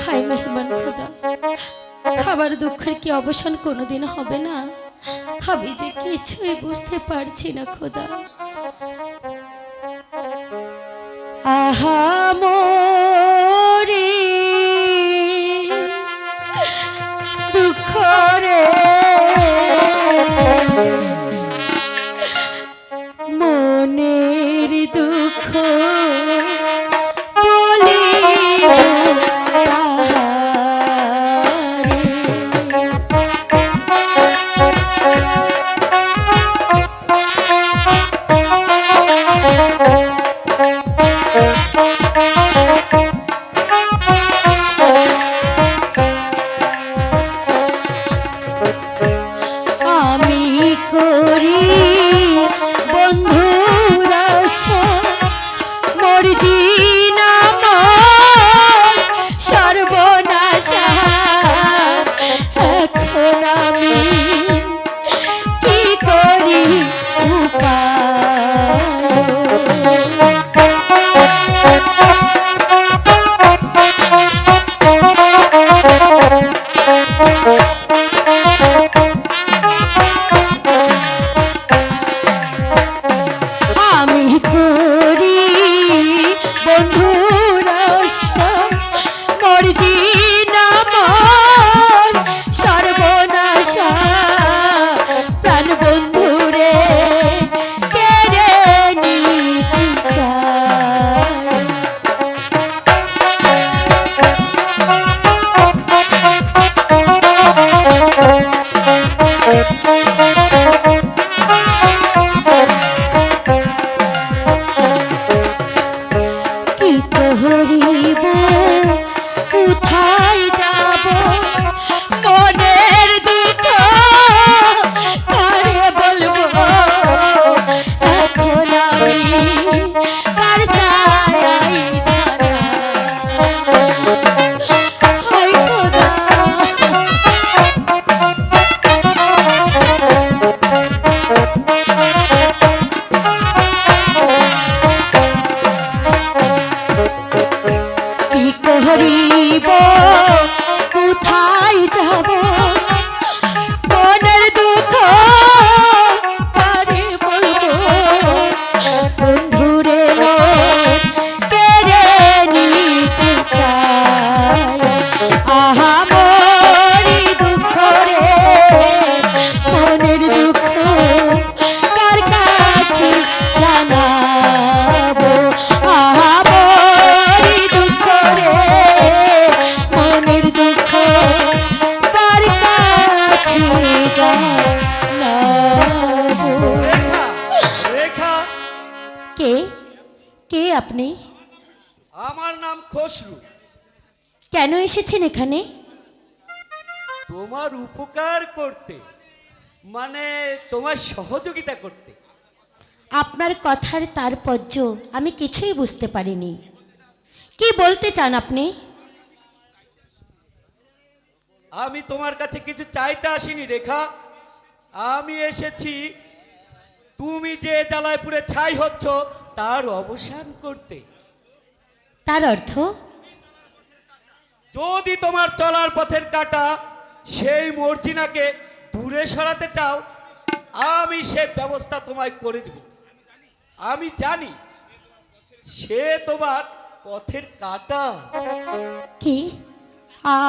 High মেহমান খোদা, আমার দুঃখের কি অবসান কোনোদিন হবে না? আমি যে কিছুই বুঝতে পারছি না খোদা। আহা মোরে দুঃখ রে, মনের দুঃখ বলিব আমি করি বন্ধুর আশা, মরজি নাম সর্বনাশা। এখন আমি কি করি আমি করি বন্ধুর আশা, মরজি নাম সর্বনাশা। প্রাণ বন্ধুরে কেড়ে নিতে চায়। কি করিব, কোথায় যাব, মনের দুঃখ কারে বলবো। এখন আমি কার ছায়ায় ধরা, হায় খোদা। কি করিব, কোথায় যাব, মনের দুঃখ কারে বলবো। বন্ধুরে কেড়ে নিতে চায়। আহা মরি দুঃখ রে, মনের দুঃখ কার কাছে জানাবো। আহা মরি দুঃখ রে, মনের দুঃখ কার কাছে জানাবো। রেখা, কে কে আপনি? আমার নাম খসরু। কেন এসেছেন এখানে? তোমার উপকার করতে, মানে তোমার সহযোগিতা করতে। আপনার কথার তাৎপর্য আমি কিছুই বুঝতে পারিনি। কি বলতে চান আপনি? আমি তোমার কাছে কিছু চাইতে আসিনি রেখা, আমি এসেছি তুমি যে জ্বালায় পুড়ে ছাই হচ্ছ তার অবসান করতে। তার অর্থ? যদি তোমার চলার পথের কাঁটা সেই মর্জিনাকে দূরে সরাতে চাও, আমি সে ব্যবস্থা তোমায় করে দেব। আমি জানি সে তোমার পথের কাঁটা। কি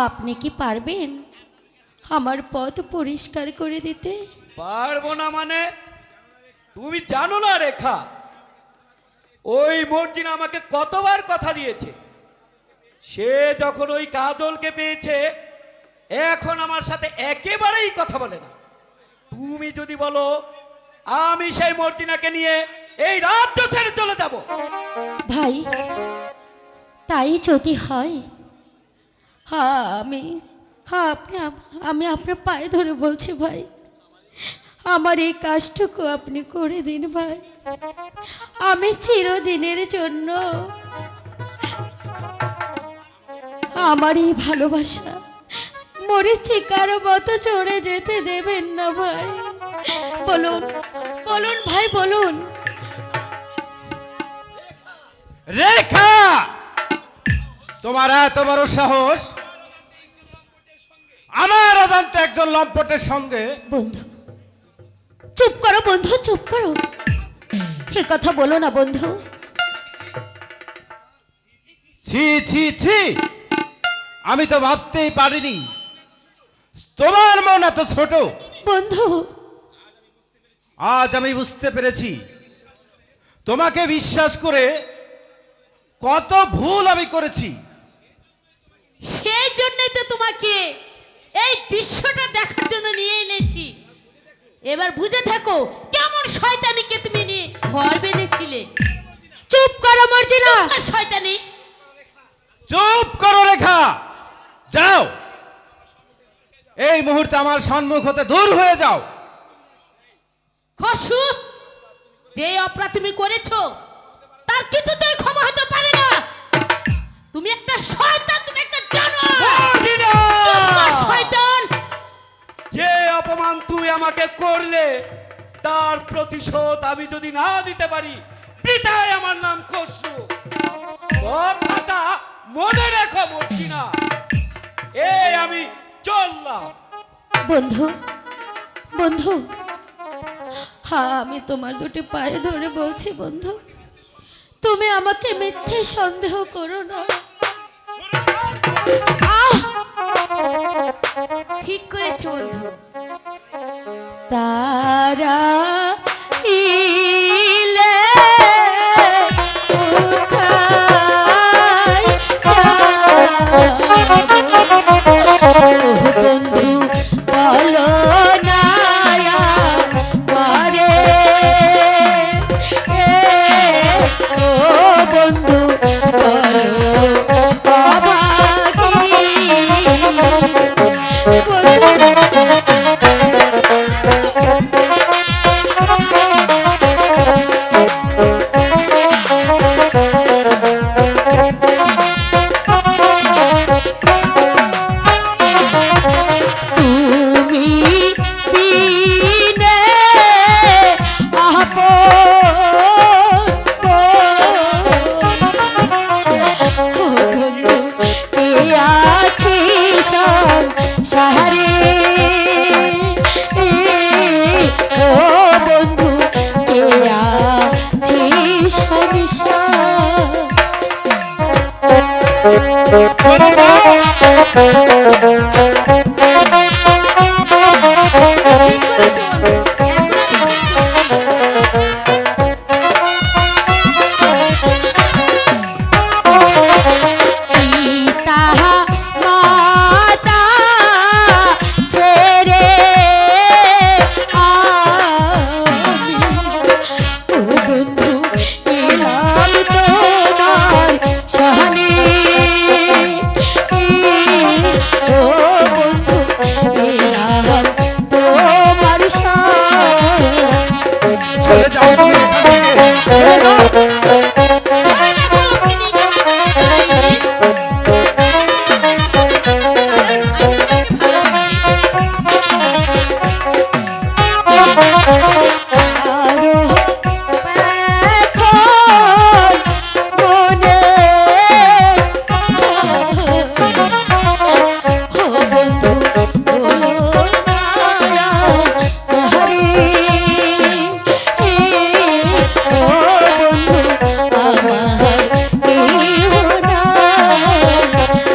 আপনি কি পারবেন আমার পথ পরিষ্কার করে দিতে? পারবো না মানে? তুমি জানো না রেখা, ওই মর্জিনা আমাকে কতবার কথা দিয়েছে। সে যখন ওই কাজলকে পেয়েছে এখন আমার সাথে একেবারেই কথা বলে না। তুমি যদি বলো আমি সেই মর্জিনাকে নিয়ে এই রাজ্য ছেড়ে চলে যাব। ভাই, তাই যদি হয়, আমি আপনার পায়ে ধরে বলছি ভাই, আমার এই কাজটুকু আপনি করে দিন ভাই। আমি চিরদিনের জন্য আমার এই ভালোবাসা মরীচিকার মতো চড়ে যেতে দেবেন না ভাই। বলুন বলুন ভাই বলুন। রেখা, তোমার এত বড় সাহস আমার অজান্তে একজন লম্পটের সঙ্গে? বন্ধু চুপ করো, বন্ধু চুপ করো, এ কথা বলো না বন্ধু। ছি ছি ছি, আমি তো ভাবতেই পারিনি তোমার মন এত ছোট। বন্ধু আজ আমি বুঝতে পেরেছি তোমাকে বিশ্বাস করে কত ভুল আমি করেছি। সেই জন্যই তো তোমাকে এই দৃশ্যটা দেখার জন্য নিয়ে এনেছি। এবার বুঝে থাকো কেমন শয়তানিকে তুমি নিয়ে ঘর বেঁধেছিলে। চুপ করো মর্জিনা। আর শয়তানি, চুপ করো রেখা, যাও এই মুহূর্তে আমার সম্মুখ হতে দূর হয়ে যাও। খসু, যে অপরাধ তুমি করেছো তার কিছুতেই ক্ষমা হতে পারে না। তুমি একটা শয়তান, তুমি একটা জানোয়ার। মর্জিনা! চুপ কর, শয়তান। যে অপমান তুমি আমাকে করলে তার প্রতিশোধ আমি যদি না দিতে পারি, পিতায় আমার নাম খসরু। কথাটা মনে রেখো মর্জিনা। এই আমি চললাম। বন্ধু বন্ধু, হ্যাঁ আমি তোমার দুটি পায়ে ধরে বলছি বন্ধু, তুমি আমাকে মিথ্যে সন্দেহ করো না। ঠিক করেছো বন্ধু। তারা ইলে কোথায় যাবো? ও বন্ধু বলো না মারে, ও বন্ধু বলো তুমি বিনে সাহারে, ও বন্ধু কে আছিস চলে যাও। ঠিক করেছো বন্ধু। পিতা মাতা ছেড়ে আমি, ও বন্ধু এলাম তোমার সহানে, ও বন্ধু এলাম তোমার সহানে। চলে যাও তুমি এখান থেকে, চলে যাও। আরো এখন মনে ও বন্ধু বলো না হরে, ও বন্ধু আমার কেহ না।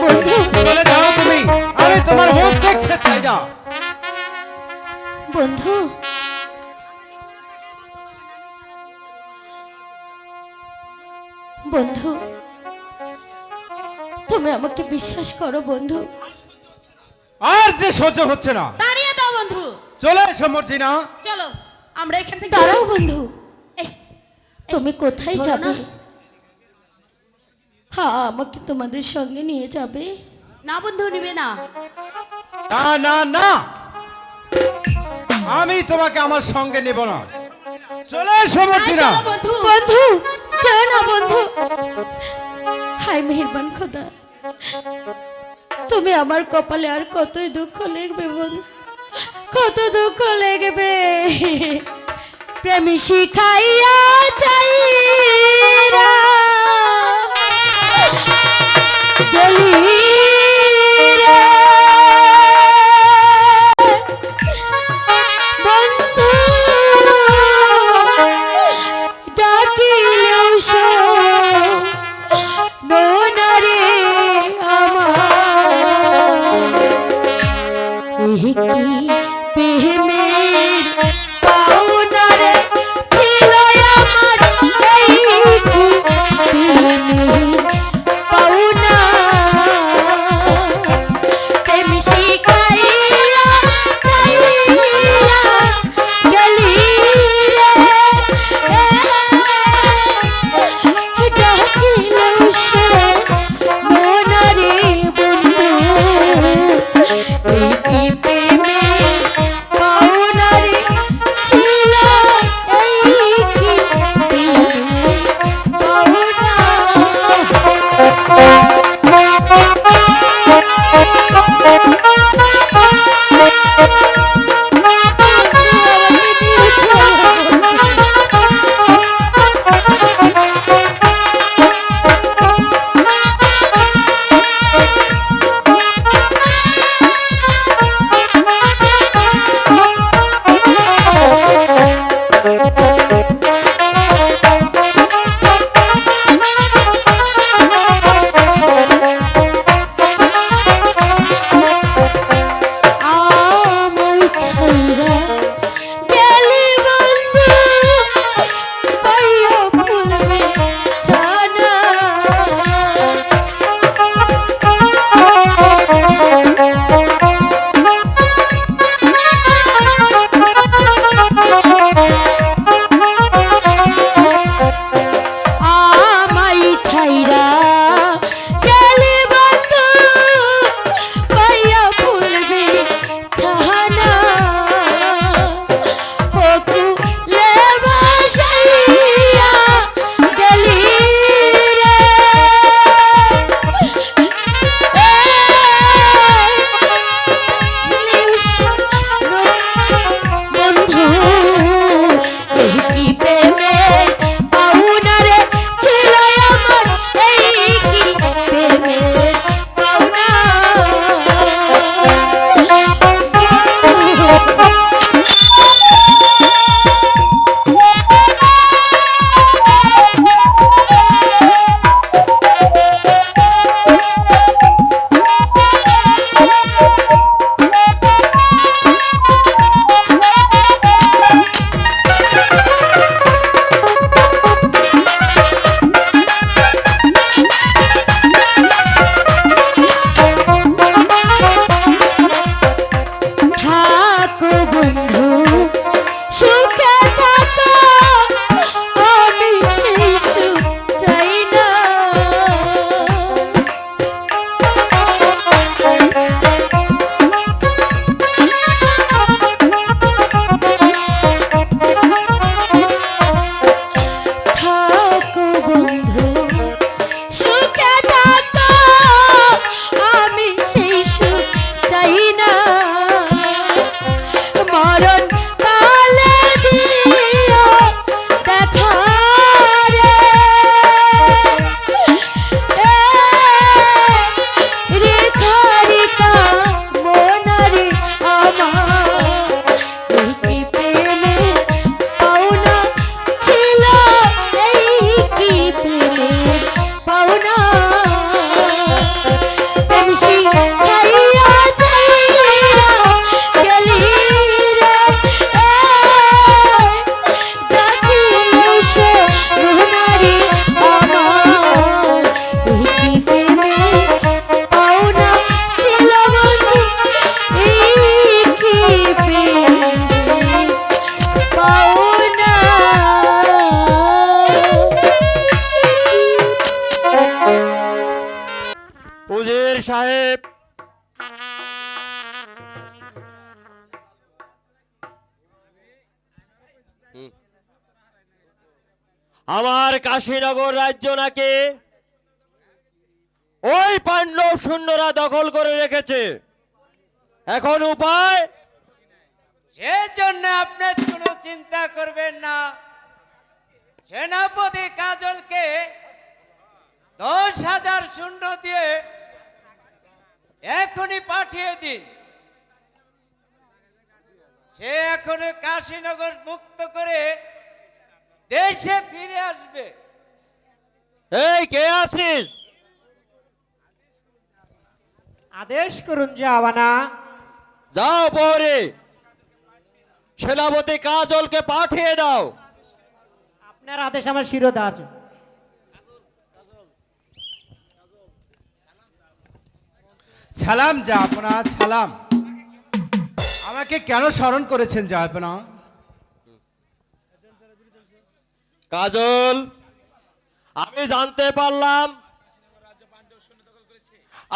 বন্ধু চলে যাও তুমি, আমি তোমার মুখ দেখতে চাই না। বন্ধু বন্ধু তুমি আমাকে বিশ্বাস করো বন্ধু। আর যে সহ্য হচ্ছে না, দাঁড়িয়ে দাও বন্ধু। চলে এসো মর্জিনা। চলো আমরা এখান থেকে দাঁড়াও বন্ধু, এই, তুমি কোথায় ধরো যাবে? না। হ্যাঁ আমাকে তোমাদের সঙ্গে নিয়ে যাবে? না বন্ধু, নিবে না। না না না, আমি তোমাকে আমার সঙ্গে নেব না। চলে এসো মর্জিনা। চলো বন্ধু। বন্ধু যাও না বন্ধু, হায় মেহেরবান খোদা, তুমি আমার কপালে আর কতই দুঃখ লিখবে বন্ধু, কত দুঃখ লিখবে। প্রেম শিখাইয়া চাইরা প্রেমের পাওনারে ছিল আমার, এই কি প্রেমের পাওনা। প্রেম শিখাইয়া চাইয়া গেলি রে, ডাকিল সে মনারে বন্ধু, এই কি প্রেমের পাওনারে ছিল, এই কি প্রেমের পাওনা। আমায় ছাইরা গেলি বন্ধু, পাইয়া ফুলবে ছানা। আমায় ছাইরা গেলি বন্ধু, পাইয়া ফুলবে ছানা। ও কুলে বাসাইয়া গেলি রে, বন্ধু, এই কি প্রেমের পাওনারে ছিল আমার, এই কি প্রেমের পাওনা। থাকো বন্ধু, সুখে থাকো, আমি সেই সুখ চাই না। থাকো বন্ধু, সুখে থাকো, আমি সেই সুখ চাই না। মরণ কালে দিও দেখা রে, রেখা রেখা মনারে আমার, এই কি প্রেমের পাওনা ছিল, এই কি প্রেমের পাওনা। প্রেম শিখাইয়া চাইয়া গেলি রে, ডাকিল সে মনারে আমার, এই কি প্রেমের পাওনা ছিল বন্ধু, এই কি প্রেমের পাওনা। উজির সাহেব, আমার কাশীনগর রাজ্য নাকি ওই পাণ্ডব সৈন্যরা দখল করে রেখেছে। এখন উপায়? সেজন্য আপনি কোনো চিন্তা করবেন না। সেনাপতি কাজলকে 10,000 সৈন্য দিয়ে এখনই পাঠিয়ে দিন। সে এখনই কাশীনগর মুক্ত করে দেশে ফিরে আসবে। এই কে আছিস? আদেশ করুন জাওয়ানা। যাও প্রহরী, সেনাপতি কাজলকে পাঠিয়ে দাও। আপনার আদেশ আমার শিরোধার্য। সালাম জাহাপনা, সালাম। আমাকে কেন স্মরণ করেছেন জাহাপনা? কাজল, আমি জানতে পারলাম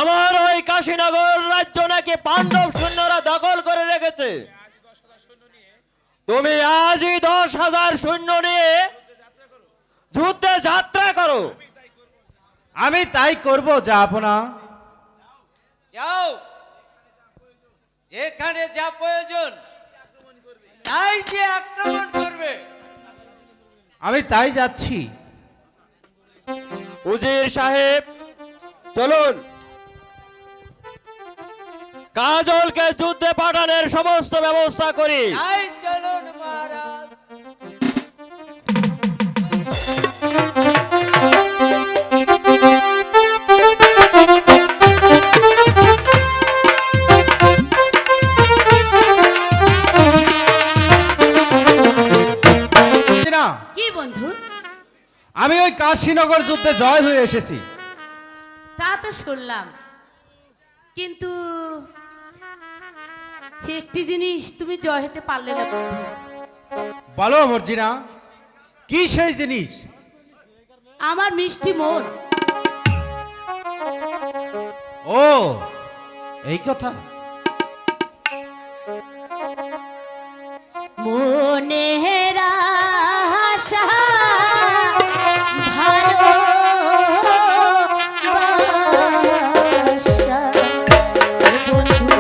আমার ওই কাশীনগর রাজ্য নাকি পাণ্ডব সৈন্যরা দখল করে রেখেছে। তুমি আজই 10,000 সৈন্য নিয়ে যুদ্ধে যাত্রা করো। আমি তাই করব জাহাপনা। যাও, যেখানে যা প্রয়োজন তাই যে আক্রমণ করবে। আমি তাই যাচ্ছি। উজির সাহেব, চলুন, কাজলকে যুদ্ধে পাঠানোর সমস্ত ব্যবস্থা করি। তাই চলুন মহারাজ। না, কি বন্ধু? আমি ওই কাশীনগর যুদ্ধে জয় হয়ে এসেছি। তা তো শুনলাম, কিন্তু একটি জিনিস তুমি জয় হতে পারলে না বন্ধু। বলো মর্জিনা, কি সেই জিনিস? আমার মিষ্টি মন। ও, এই কথা। মনের আশা ভালোবাসা বন্ধু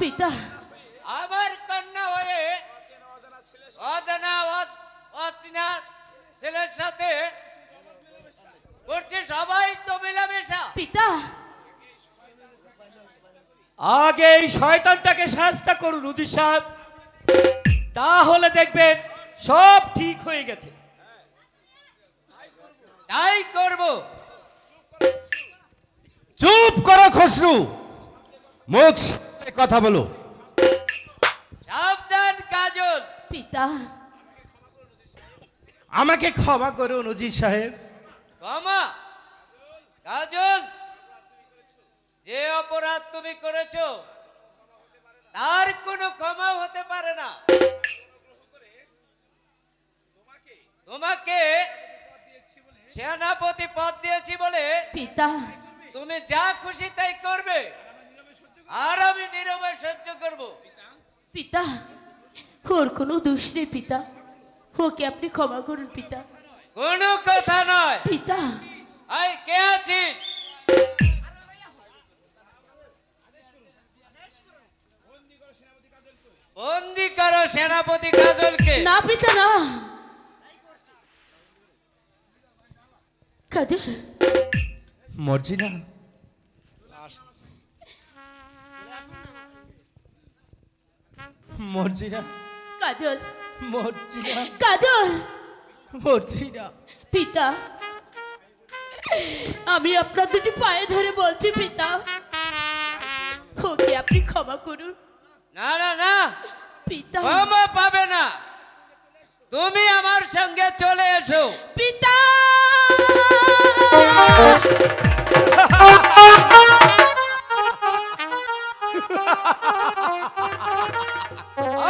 পিতা আমার কন্যা হয়ে অজানা অচেনা ছেলের সাথে করছে সবাই তো মেলামেশা। পিতা আগে এই শয়তানটাকে শাস্তা করুন উজির সাহেব, তাহলে দেখবেন সব ঠিক হয়ে গেছে। তাই করব। চুপ করো খসরু, মুখ সামলে কথা বলো। সাবধান কাজল। পিতা আমাকে ক্ষমা করুন উজির সাহেব। ক্ষমা? কাজল, যে অপরাধ তুমি করেছো তার কোনো ক্ষমা হতে পারে না। তোমাকে সেনাপতি পদ দিয়েছি বলে পিতা তুমি যা খুশি তাই করবে, আর আমি নীরবে সহ্য করব। পিতা ওর কোনো দোষ নেই পিতা, ওকে আপনি ক্ষমা করুন পিতা। কোনো কথা নয়। পিতা আই, কে আছিস? বন্দি করো সেনাপতি কাজলকে। না পিতা না, কাজল মর্জিনা, মর্জিনা, কাজল মর্জিনা, কাজল। মর্জিনা। পিতা আমি আপনার দুটি পায়ে ধরে বলছি পিতা, ওকে আপনি ক্ষমা করুন। না না না, পিতা ক্ষমা পাবে না। তুমি আমার সঙ্গে চলে এসো। পিতা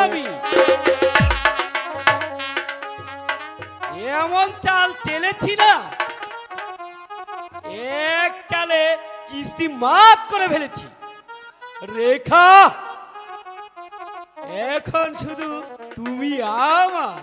আমি এমন চাল চেলেছি না, এক চালে কিস্তি মাফ করে ফেলেছি। রেখা, এখন শুধু তুমি আমার।